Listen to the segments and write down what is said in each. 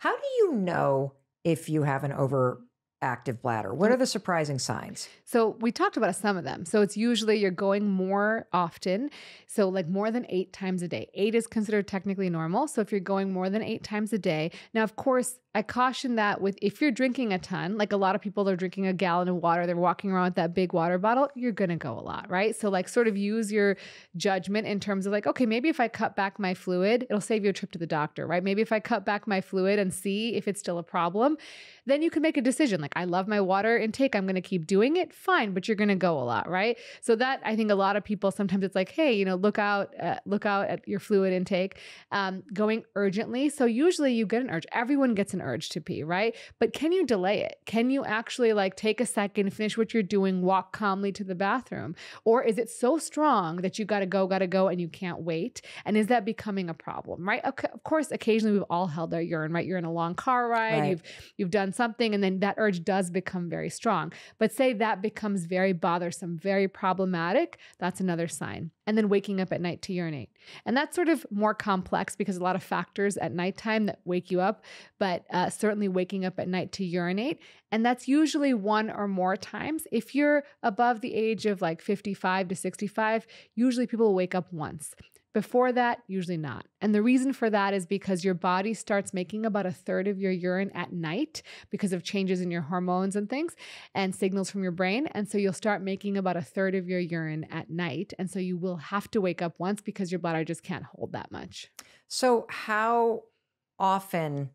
How do you know if you have an overactive bladder? What are the surprising signs? So we talked about some of them. So it's usually you're going more often. So like more than 8 times a day. 8 is considered technically normal. So if you're going more than 8 times a day, now, of course, I caution that with if you're drinking a ton, like a lot of people are drinking a gallon of water, they're walking around with that big water bottle, you're going to go a lot, right? So like sort of use your judgment in terms of like, okay, maybe if I cut back my fluid, it'll save you a trip to the doctor, right? Maybe if I cut back my fluid and see if it's still a problem, then you can make a decision. Like, I love my water intake, I'm going to keep doing it. Fine, but you're going to go a lot, right? So that I think a lot of people, sometimes it's like, hey, look out at your fluid intake, going urgently. So usually you get an urge. Everyone gets an urge to pee, right? But can you delay it? Can you actually like take a second, finish what you're doing, walk calmly to the bathroom? Or is it so strong that you got to go and you can't wait? And is that becoming a problem, right? Okay, of course, occasionally we've all held our urine, right? You're in a long car ride, Right. you've done something, and then that urge does become very strong. But say that becomes very bothersome, very problematic, that's another sign. And then waking up at night to urinate. And that's sort of more complex because a lot of factors at nighttime that wake you up, but certainly waking up at night to urinate. And that's usually 1 or more times. If you're above the age of like 55 to 65, usually people will wake up once. Before that, usually not. And the reason for that is because your body starts making about 1/3 of your urine at night because of changes in your hormones and things and signals from your brain. And so you'll start making about 1/3 of your urine at night. And so you will have to wake up once because your bladder just can't hold that much. So how often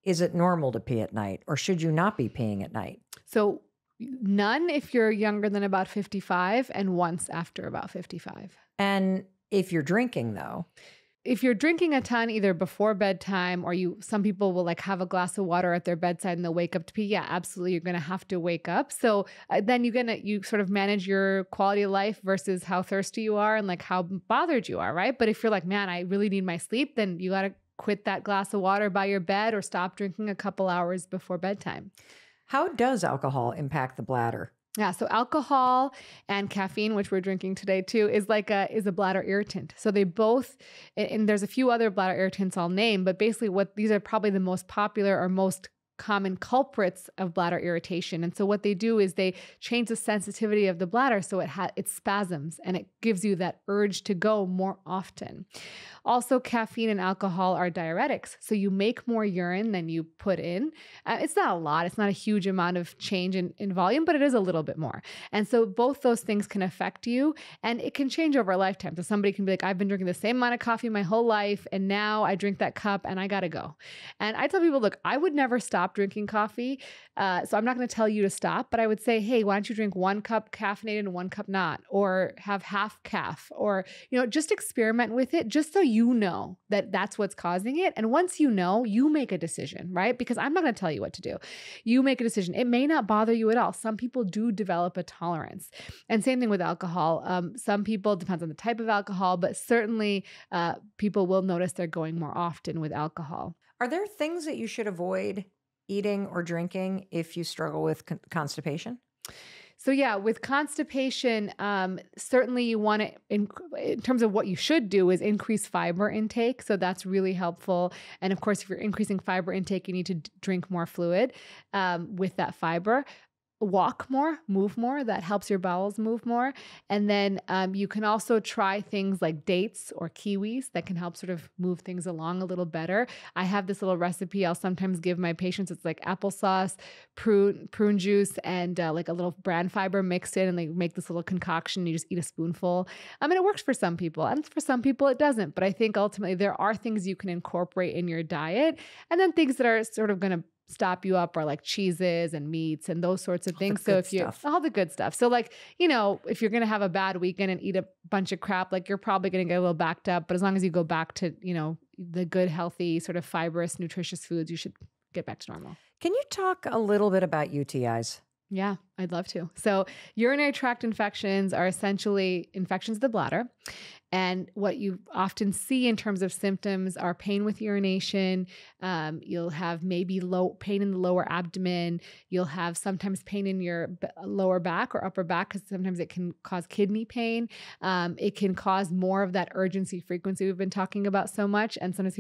is it normal to pee at night, or should you not be peeing at night? So none if you're younger than about 55 and once after about 55. And if you're drinking, though, if you're drinking a ton either before bedtime or some people will like have a glass of water at their bedside and they'll wake up to pee. Yeah, absolutely. You're going to have to wake up. So then you sort of manage your quality of life versus how thirsty you are and like how bothered you are, right? But if you're like, man, I really need my sleep, then you got to quit that glass of water by your bed or stop drinking a couple hours before bedtime. how does alcohol impact the bladder? Yeah, so alcohol and caffeine, which we're drinking today too, is a bladder irritant. So they both, and there's a few other bladder irritants I'll name, but basically these are probably the most popular or most common culprits of bladder irritation. And so what they do is they change the sensitivity of the bladder so it spasms and it gives you that urge to go more often. Also, caffeine and alcohol are diuretics. So you make more urine than you put in. It's not a lot. It's not a huge amount of change in volume, but it is a little bit more. And so both those things can affect you and it can change over a lifetime. So somebody can be like, I've been drinking the same amount of coffee my whole life and now I drink that cup and I got to go. And I tell people, look, I would never stop drinking coffee. So I'm not going to tell you to stop, but I would say, hey, why don't you drink 1 cup caffeinated and 1 cup not, or have half calf, or, just experiment with it just so you know that that's what's causing it. And once you know, you make a decision, right? Because I'm not going to tell you what to do. You make a decision. It may not bother you at all. Some people do develop a tolerance. And same thing with alcohol. Some people, depends on the type of alcohol, but certainly people will notice they're going more often with alcohol. Are there things that you should avoid eating or drinking if you struggle with constipation? So yeah, with constipation, certainly you want to, in terms of what you should do, is increase fiber intake. So that's really helpful. And of course, if you're increasing fiber intake, you need to drink more fluid with that fiber. Walk more, move more. That helps your bowels move more. And then you can also try things like dates or kiwis that can help sort of move things along a little better. I have this little recipe I'll sometimes give my patients. It's like applesauce, prune juice, and like a little bran fiber mixed in, and they make this little concoction. You just eat a spoonful. I mean, it works for some people, and for some people it doesn't. But I think ultimately there are things you can incorporate in your diet, and then things that are sort of going to stop you up are like cheeses and meats and those sorts of things. So if you all the good stuff. So like, if you're going to have a bad weekend and eat a bunch of crap, like you're probably going to get a little backed up, but as long as you go back to, the good, healthy, sort of fibrous, nutritious foods, you should get back to normal. Can you talk a little bit about UTIs? Yeah, I'd love to. So urinary tract infections are essentially infections of the bladder. And what you often see in terms of symptoms are pain with urination. You'll have maybe pain in the lower abdomen. You'll have sometimes pain in your lower back or upper back, because sometimes it can cause kidney pain. It can cause more of that urgency frequency we've been talking about so much. And sometimes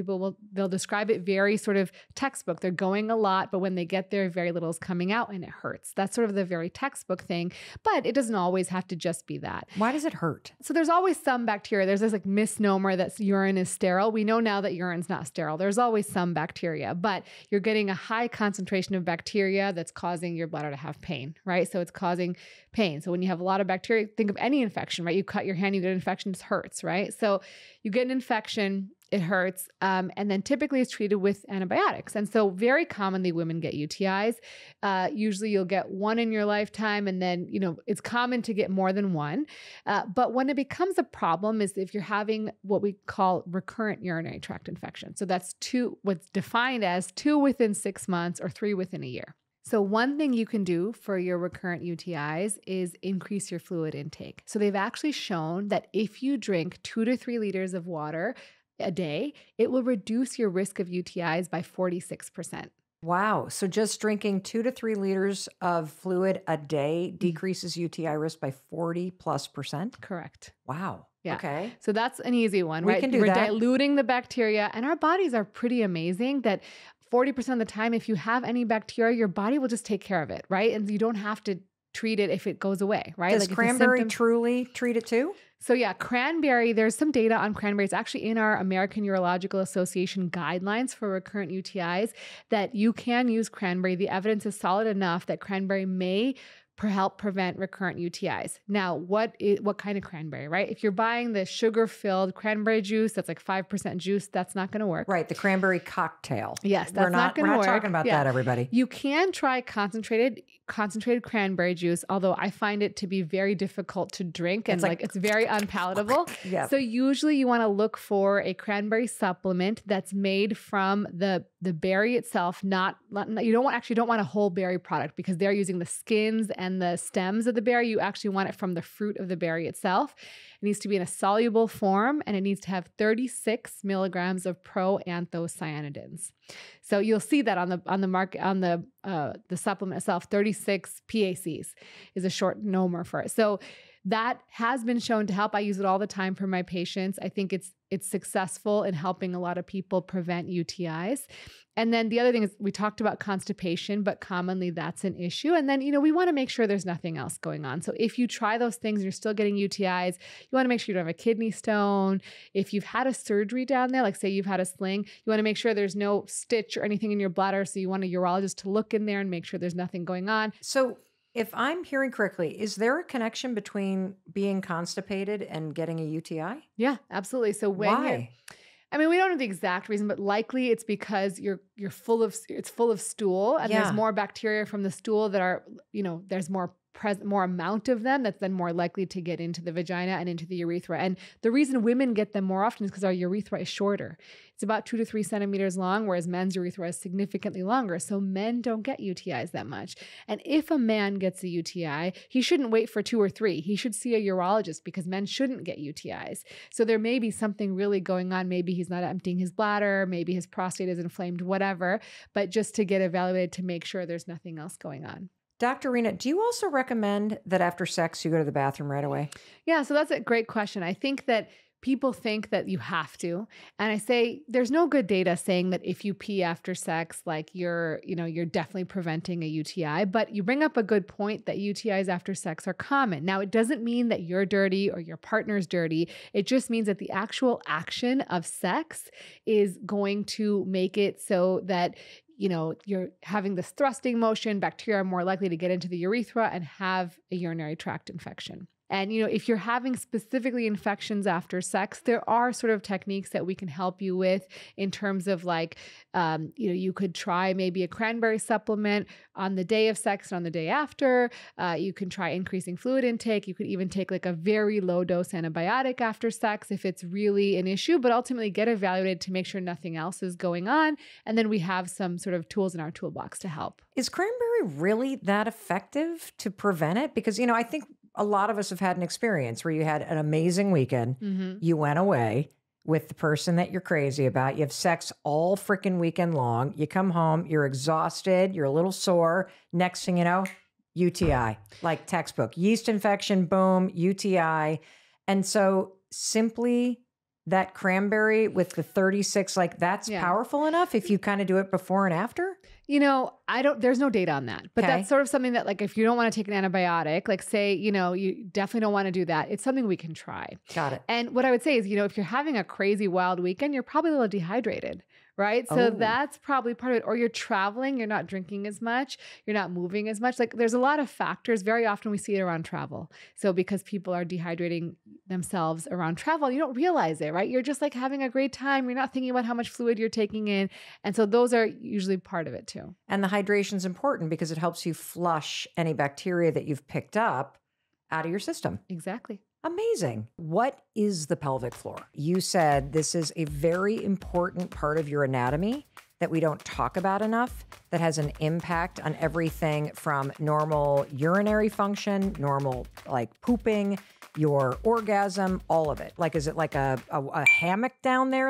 they'll describe it very sort of textbook. They're going a lot, but when they get there, very little is coming out and it hurts. That's sort of the very textbook thing, but it doesn't always have to just be that. Why does it hurt? So there's always some bacteria. There's this like misnomer that urine is sterile. We know now that urine's not sterile. There's always some bacteria, but you're getting a high concentration of bacteria that's causing your bladder to have pain, right? So it's causing pain. So when you have a lot of bacteria, think of any infection, right? You cut your hand, you get an infection, it hurts, right? So you get an infection, it hurts. And then typically it's treated with antibiotics. And so very commonly women get UTIs. Usually you'll get one in your lifetime. And then, it's common to get more than one. But when it becomes a problem is if you're having what we call recurrent urinary tract infection. So that's what's defined as 2 within 6 months or 3 within a year. So one thing you can do for your recurrent UTIs is increase your fluid intake. So they've actually shown that if you drink 2 to 3 liters of water a day, it will reduce your risk of UTIs by 46%. Wow. So just drinking 2 to 3 liters of fluid a day decreases UTI risk by 40+%? Correct. Wow. Yeah. Okay. So that's an easy one, We right? can do We're that. diluting the bacteria, and our bodies are pretty amazing that 40% of the time, if you have any bacteria, your body will just take care of it, right? And you don't have to treat it if it goes away, right? Does cranberry truly treat it too? So yeah, cranberry, there's some data on cranberry. It's actually in our American Urological Association guidelines for recurrent UTIs that you can use cranberry. The evidence is solid enough that cranberry may help prevent recurrent UTIs. Now, what kind of cranberry, right? If you're buying the sugar-filled cranberry juice, that's like 5% juice, that's not going to work. Right, the cranberry cocktail. Yes, that's not going to work. We're not talking about that, everybody. You can try concentrated cranberry juice, although I find it to be very difficult to drink and it's very unpalatable. Yeah. So usually you want to look for a cranberry supplement that's made from the berry itself. You don't want a whole berry product because they're using the skins and the stems of the berry. You actually want it from the fruit of the berry itself. It needs to be in a soluble form, and it needs to have 36 milligrams of proanthocyanidins. So you'll see that on the market, on the supplement itself. 36 PACs is a short nomer for it. So that has been shown to help. I use it all the time for my patients. I think it's successful in helping a lot of people prevent UTIs. And then the other thing is we talked about constipation, but commonly that's an issue. And then, we want to make sure there's nothing else going on. So if you try those things and you're still getting UTIs, you want to make sure you don't have a kidney stone. If you've had a surgery down there, like say you've had a sling, you want to make sure there's no stitch or anything in your bladder. So you want a urologist to look in there and make sure there's nothing going on. So if I'm hearing correctly, is there a connection between being constipated and getting a UTI? Yeah, absolutely. So why? We don't know the exact reason, but likely it's because it's full of stool, and there's more bacteria from the stool that are, there's more amount of them that's then more likely to get into the vagina and into the urethra. And the reason women get them more often is because our urethra is shorter. It's about 2 to 3 centimeters long, whereas men's urethra is significantly longer. So men don't get UTIs that much. And if a man gets a UTI, he shouldn't wait for 2 or 3. He should see a urologist because men shouldn't get UTIs. So there may be something really going on. Maybe he's not emptying his bladder. Maybe his prostate is inflamed, whatever. But just to get evaluated to make sure there's nothing else going on. Dr. Rena, do you also recommend that after sex you go to the bathroom right away? Yeah, so that's a great question. I think that people think that you have to. And I say there's no good data saying that if you pee after sex, like you're definitely preventing a UTI. But you bring up a good point that UTIs after sex are common. Now, it doesn't mean that you're dirty or your partner's dirty. It just means that the actual action of sex is going to make it so that you're having this thrusting motion, bacteria are more likely to get into the urethra and have a urinary tract infection. And, if you're having specifically infections after sex, there are sort of techniques that we can help you with in terms of you could try maybe a cranberry supplement on the day of sex and on the day after. You can try increasing fluid intake. You could even take like a very low dose antibiotic after sex if it's really an issue, but ultimately get evaluated to make sure nothing else is going on. And then we have some sort of tools in our toolbox to help. Is cranberry really that effective to prevent it? Because, I think a lot of us have had an experience where you had an amazing weekend. Mm-hmm. You went away with the person that you're crazy about. You have sex all freaking weekend long. You come home, you're exhausted, you're a little sore. Next thing you know, UTI, like textbook. Yeast infection, boom, UTI. And so simply that cranberry with the 36, like that's powerful enough if you kind of do it before and after? You know, there's no data on that, but Okay. that's sort of something that like, if you don't want to take an antibiotic, like say, you know, you definitely don't want to do that. It's something we can try. Got it. And what I would say is, you know, if you're having a crazy wild weekend, you're probably a little dehydrated, right? So that's probably part of it. Or you're traveling, you're not drinking as much, you're not moving as much. Like there's a lot of factors. Very often we see it around travel. So because people are dehydrating themselves around travel, you don't realize it, right? You're just like having a great time. You're not thinking about how much fluid you're taking in. And so those are usually part of it too. And the hydration is important because it helps you flush any bacteria that you've picked up out of your system. Exactly. Amazing. What is the pelvic floor? You said this is a very important part of your anatomy that we don't talk about enough, that has an impact on everything from normal urinary function, normal like pooping, your orgasm, all of it. Like, is it like a hammock down there?